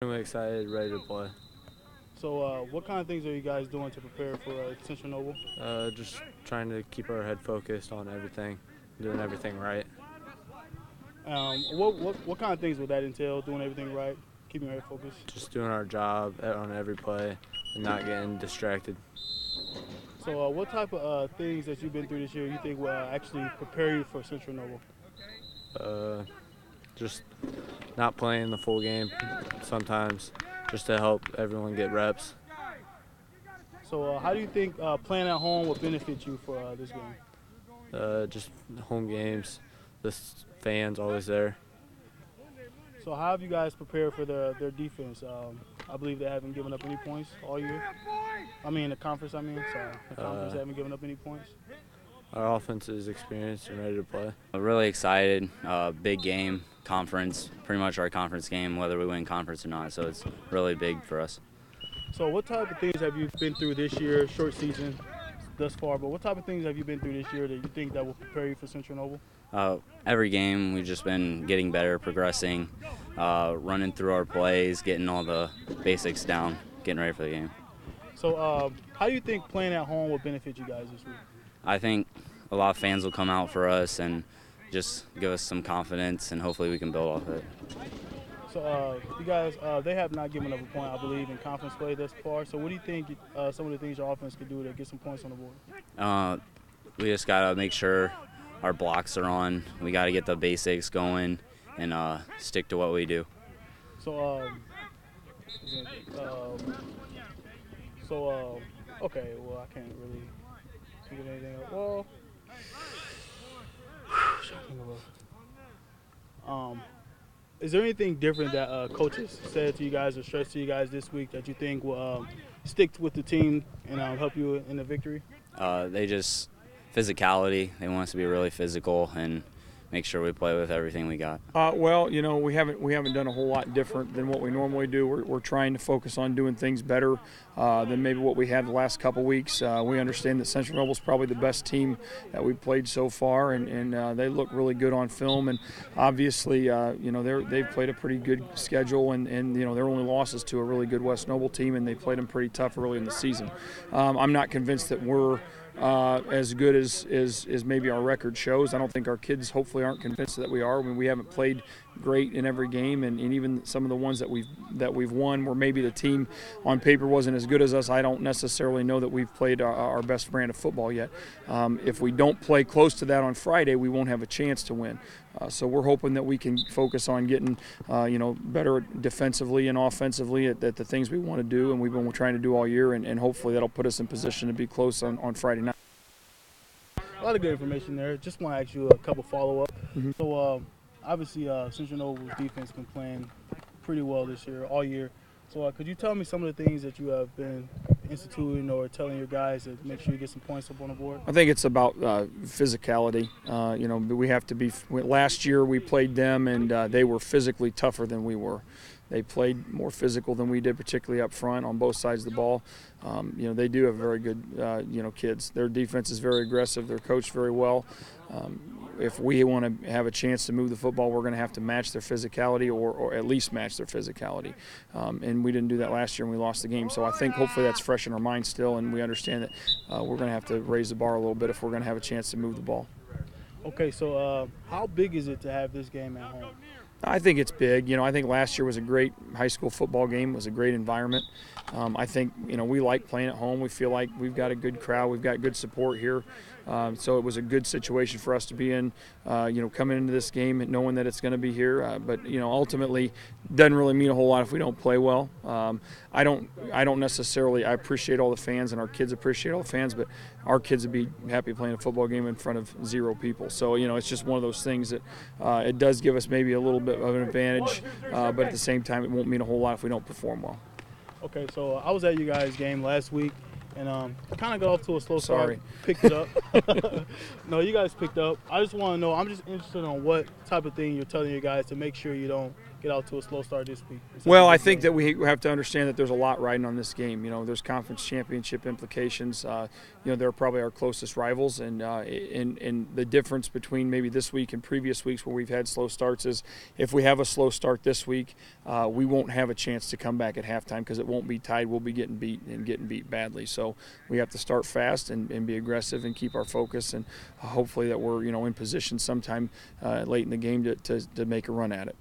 I'm excited, ready to play. So, what kind of things are you guys doing to prepare for Central Noble? Just trying to keep our head focused on everything, doing everything right. What kind of things would that entail? Doing everything right, keeping your head focused. Just doing our job on every play and not getting distracted. So, what type of things that you've been through this year you think will actually prepare you for Central Noble? Uh, just not playing the full game sometimes, just to help everyone get reps. So, how do you think playing at home will benefit you for this game? Just home games, the fans always there. So, how have you guys prepared for their defense? I believe they haven't given up any points all year. The conference. The conference haven't given up any points. Our offense is experienced and ready to play. Really excited. Big game, conference, pretty much our conference game, whether we win conference or not. So it's really big for us. So, what type of things have you been through this year? Short season thus far, but what type of things have you been through this year that you think that will prepare you for Central Noble? Every game we've just been getting better, progressing, running through our plays, getting all the basics down, getting ready for the game. So, how do you think playing at home will benefit you guys this week? I think a lot of fans will come out for us and just give us some confidence, and hopefully we can build off it. So, you guys, they have not given up a point, I believe, in conference play thus far. So, what do you think some of the things your offense could do to get some points on the board? We just got to make sure our blocks are on. We got to get the basics going and stick to what we do. So, okay, well, I can't really think of anything else. Well, is there anything different that coaches said to you guys or stressed to you guys this week that you think will stick with the team and help you in the victory? They just physicality. They want us to be really physical and make sure we play with everything we got. Well, we haven't done a whole lot different than what we normally do. We're trying to focus on doing things better than maybe what we had the last couple weeks. We understand that Central Noble's probably the best team that we've played so far, and they look really good on film. And obviously, they've played a pretty good schedule, and their only losses to a really good West Noble team, and they played them pretty tough early in the season. I'm not convinced that we're as good as maybe our record shows. I don't think our kids hopefully aren't convinced that we are. We haven't played great in every game, and even some of the ones that we've won where maybe the team on paper wasn't as good as us, I don't necessarily know that we've played our best brand of football yet. If we don't play close to that on Friday, we won't have a chance to win. So we're hoping that we can focus on getting better defensively and offensively at the things we want to do, and we've been trying to do all year, and hopefully that'll put us in position to be close on Friday night. A lot of good information there. Just want to ask you a couple follow-up. Mm-hmm. So, obviously, Central Noble's defense has been playing pretty well this year, all year. So, could you tell me some of the things that you have been instituting or telling your guys to make sure you get some points up on the board? I think it's about physicality. We have to be. Last year we played them, and they were physically tougher than we were. They played more physical than we did, particularly up front on both sides of the ball. They do have very good, kids. Their defense is very aggressive. They're coached very well. If we want to have a chance to move the football, we're going to have to match their physicality or at least match their physicality. And we didn't do that last year, and we lost the game. So I think hopefully that's fresh in our minds still, and we understand that we're going to have to raise the bar a little bit if we're going to have a chance to move the ball. Okay, so how big is it to have this game at home? I think it's big. I think last year was a great high school football game. It was a great environment. I think, we like playing at home. We feel like we've got a good crowd. We've got good support here. So it was a good situation for us to be in, coming into this game and knowing that it's going to be here. But ultimately, doesn't really mean a whole lot if we don't play well. I don't necessarily. I appreciate all the fans, and our kids appreciate all the fans, but our kids would be happy playing a football game in front of 0 people. So it's just one of those things that it does give us maybe a little bit of an advantage, but at the same time, it won't mean a whole lot if we don't perform well. Okay, so I was at you guys' game last week, and kind of got off to a slow start. Sorry. Picked it up. No, you guys picked up. I just want to know, I'm just interested on what type of thing you're telling your guys to make sure you don't get out to a slow start this week? Well, I think that we have to understand that there's a lot riding on this game. You know, there's conference championship implications. You know, they're probably our closest rivals, and the difference between maybe this week and previous weeks where we've had slow starts is if we have a slow start this week, we won't have a chance to come back at halftime because it won't be tied. We'll be getting beat and getting beat badly. So we have to start fast and be aggressive and keep our focus, and hopefully that we're, you know, in position sometime late in the game to make a run at it.